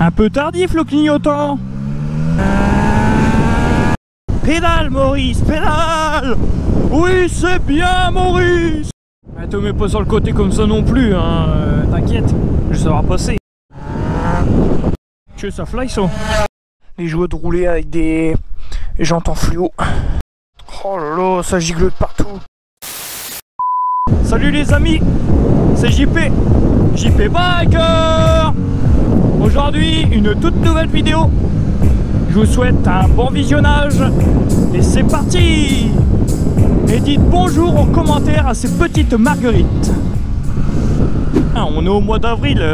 Un peu tardif le clignotant. Pédale Maurice, pédale. Oui c'est bien Maurice. Te mets pas sur le côté comme ça non plus, hein. T'inquiète, je saurai passer. Tu veux ça fly ça? Les jouets de rouler avec des jantes en fluo. Oh là là, ça gigle de partout. Salut les amis, c'est JP Biker. Aujourd'hui, une toute nouvelle vidéo. Je vous souhaite un bon visionnage. Et c'est parti. Et dites bonjour en commentaire à ces petites marguerites. Ah, on est au mois d'avril.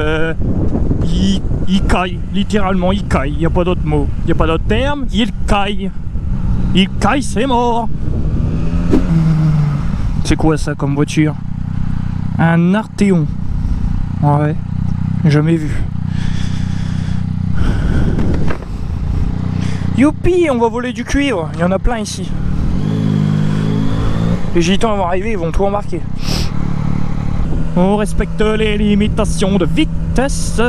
Il caille, littéralement il caille. Il n'y a pas d'autre mot, il n'y a pas d'autre terme. Il caille. Il caille, c'est mort. C'est quoi ça comme voiture? Un Arteon. Ouais, jamais vu. Youpi, on va voler du cuivre. Il y en a plein ici. Les gitans vont arriver, ils vont tout embarquer. On respecte les limitations de vitesse.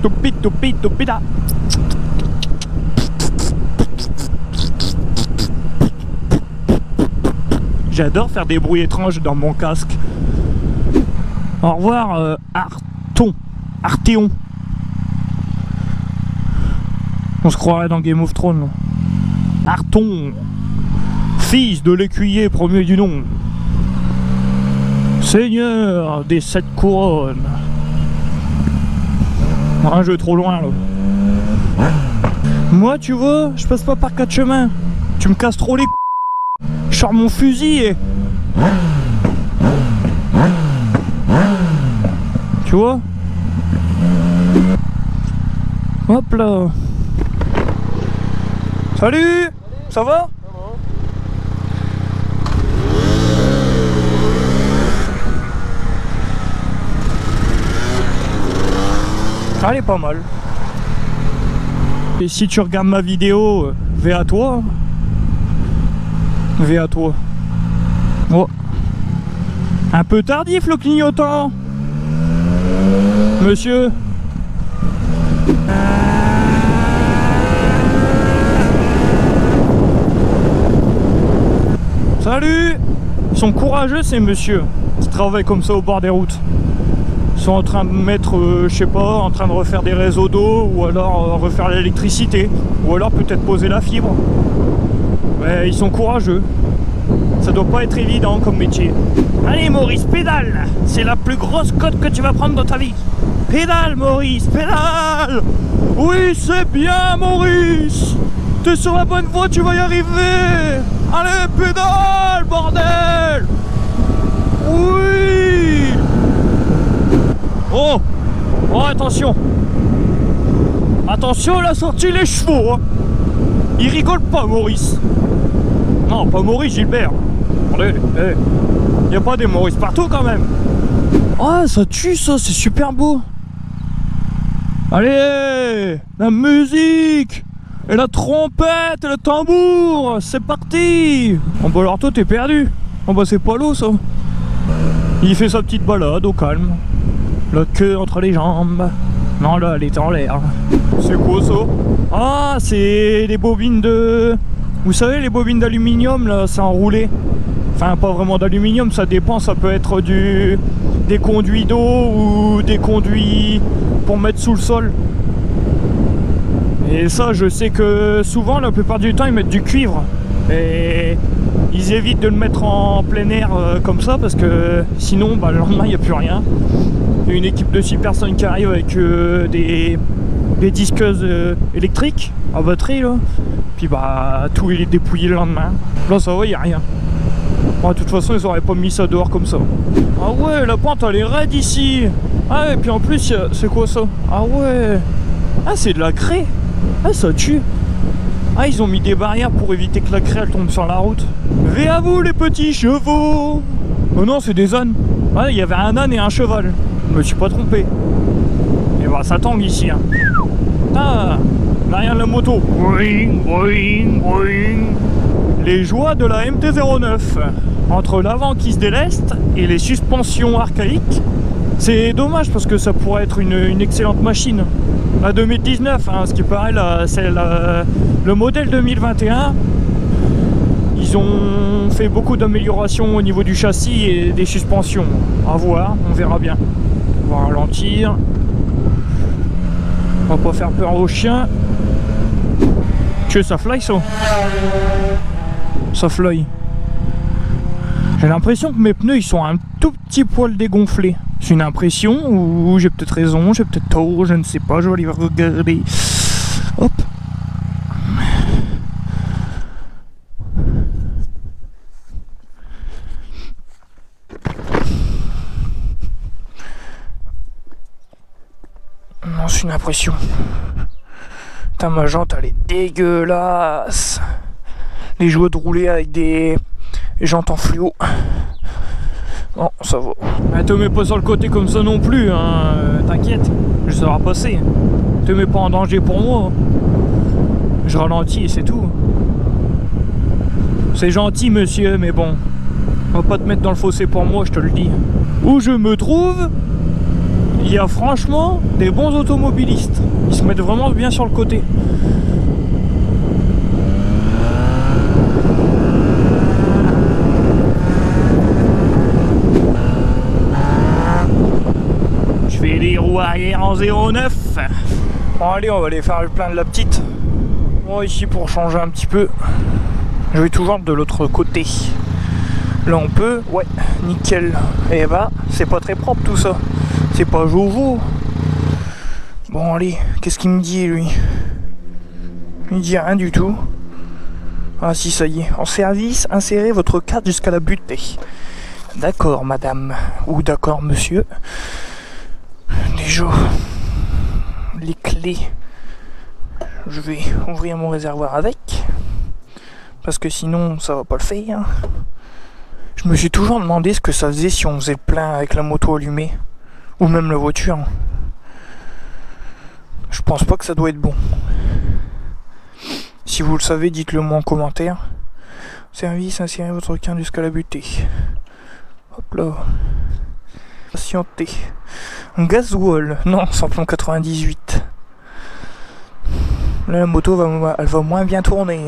Toupi toupi toupida. J'adore faire des bruits étranges dans mon casque. Au revoir Arteon. On se croirait dans Game of Thrones. Arton, fils de l'écuyer premier du nom, seigneur des 7 couronnes. Un jeu trop loin là. Moi tu vois, je passe pas par 4 chemins. Tu me casses trop les couilles. Je sors mon fusil et... Tu vois? Hop là. Salut. Ça va? Elle est pas mal. Et si tu regardes ma vidéo, vais à toi. Vais à toi. Oh. Un peu tardif le clignotant. Monsieur. Salut. Ils sont courageux ces messieurs qui travaillent comme ça au bord des routes. Ils sont en train de mettre, je sais pas, en train de refaire des réseaux d'eau, ou alors refaire l'électricité, ou alors peut-être poser la fibre. Mais ils sont courageux. Ça doit pas être évident comme métier. Allez Maurice, pédale. C'est la plus grosse cote que tu vas prendre dans ta vie. Pédale Maurice, pédale. Oui c'est bien Maurice. T'es sur la bonne voie, tu vas y arriver. Allez pédale bordel. Oui. Oh. Oh attention. Attention, la sortie les chevaux, hein. Il rigole pas Maurice. Non, pas Maurice, Gilbert. Allez, y a pas des Maurice partout quand même. Ah, ça tue ça, c'est super beau. Allez, la musique et la trompette et le tambour, c'est parti. Oh bah alors toi t'es perdu. Oh bah c'est pas l'eau ça. Il fait sa petite balade au calme. La queue entre les jambes. Non là, elle était en l'air. C'est quoi ça? Ah, c'est les bobines de... Vous savez, les bobines d'aluminium, là, c'est enroulé. Enfin, pas vraiment d'aluminium, ça dépend, ça peut être des conduits d'eau ou des conduits pour mettre sous le sol. Et ça, je sais que souvent, la plupart du temps, ils mettent du cuivre. Et ils évitent de le mettre en plein air comme ça, parce que sinon, bah, le lendemain, il n'y a plus rien. Il y a une équipe de 6 personnes qui arrive avec des disqueuses électriques à batterie, là. Puis bah tout il est dépouillé le lendemain. Là ça va, il n'y a rien. Bon, de toute façon ils auraient pas mis ça dehors comme ça. Ah ouais, la pente elle est raide ici. Ah et puis en plus c'est quoi ça? Ah ouais. Ah c'est de la craie. Ah ça tue. Ah ils ont mis des barrières pour éviter que la craie elle tombe sur la route. Vé à vous les petits chevaux. Oh non c'est des ânes. Ah il y avait un âne et un cheval. Je me suis pas trompé. Et bah ça tangue ici hein. Ah, derrière la moto. Boing, boing, boing. Les joies de la MT-09. entre l'avant qui se déleste et les suspensions archaïques. C'est dommage parce que ça pourrait être une excellente machine. La 2019, hein, ce qui paraît, c'est le modèle 2021. Ils ont fait beaucoup d'améliorations au niveau du châssis et des suspensions. À voir, on verra bien. On va ralentir. On va pas faire peur aux chiens. Que ça fly ça? Ça fly. J'ai l'impression que mes pneus ils sont un tout petit poil dégonflés. C'est une impression ou j'ai peut-être raison, j'ai peut-être tort, je ne sais pas, je vais aller regarder. Hop. Non, c'est une impression. Putain, ma jante elle est dégueulasse. Les jouets de rouler avec des jantes en fluo. Non, ça va. Mais te mets pas sur le côté comme ça non plus, hein. T'inquiète, je saurai passer. Te mets pas en danger pour moi. Je ralentis et c'est tout. C'est gentil monsieur, mais bon, on va pas te mettre dans le fossé pour moi, je te le dis. Où je me trouve, il y a franchement des bons automobilistes. Ils se mettent vraiment bien sur le côté. Je fais les roues arrière en 0,9. Bon allez, on va aller faire le plein de la petite. Bon, ici pour changer un petit peu, je vais toujours de l'autre côté. Là on peut, ouais, nickel. Et bah, c'est pas très propre tout ça. C'est pas jojo. Bon allez, qu'est-ce qu'il me dit lui? Il me dit rien du tout. Ah si, ça y est. En service, insérez votre carte jusqu'à la butée. D'accord madame. Ou d'accord monsieur. Déjà, les clés. Je vais ouvrir mon réservoir avec. Parce que sinon ça va pas le faire. Je me suis toujours demandé ce que ça faisait si on faisait le plein avec la moto allumée. Ou même la voiture. Je pense pas que ça doit être bon. Si vous le savez, dites-le moi en commentaire. Service, insérez votre carte jusqu'à la butée. Hop là. Patientez. Gasoil. Non, samplon 98. Là, la moto elle va moins bien tourner.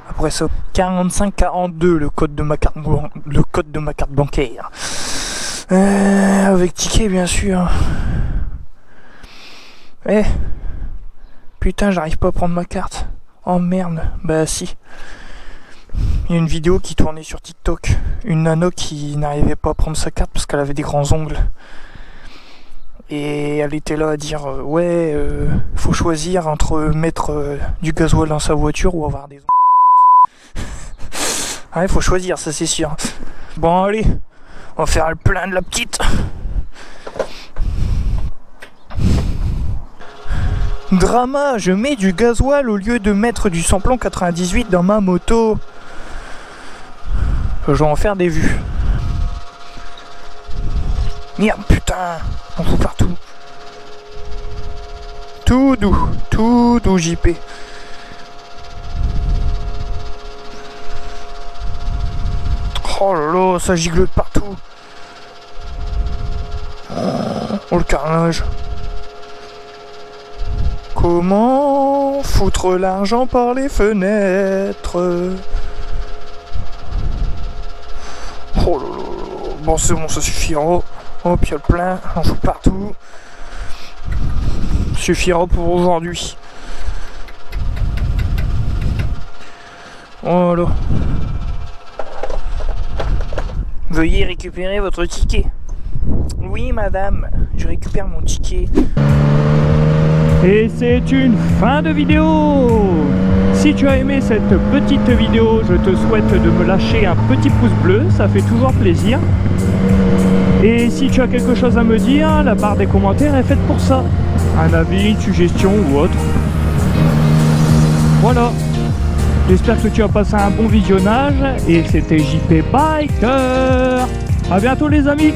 Après ça, 4542 le code de ma carte bancaire. Avec ticket bien sûr. Putain, j'arrive pas à prendre ma carte. Oh merde. Bah si. Il y a une vidéo qui tournait sur TikTok. Une nano qui n'arrivait pas à prendre sa carte parce qu'elle avait des grands ongles. Et elle était là à dire faut choisir entre mettre du gasoil dans sa voiture ou avoir des ongles. Ouais, faut choisir, ça c'est sûr. Bon allez, on va faire le plein de la petite. Drama, je mets du gasoil au lieu de mettre du samplon 98 dans ma moto. Je vais en faire des vues. Merde, putain, on fout partout. Tout doux JP. Oh là là, ça gigote partout. Oh le carnage. Comment foutre l'argent par les fenêtres? Oh là là. Bon c'est bon, ça suffira. Hop, il y a le plein, on fout partout. Suffira pour aujourd'hui. Voilà. Veuillez récupérer votre ticket. Oui madame, je récupère mon ticket. Et c'est une fin de vidéo. Si tu as aimé cette petite vidéo, je te souhaite de me lâcher un petit pouce bleu, ça fait toujours plaisir. Et si tu as quelque chose à me dire, la barre des commentaires est faite pour ça. Un avis, une suggestion ou autre. Voilà. J'espère que tu as passé un bon visionnage. Et c'était JP Biker. A bientôt les amis.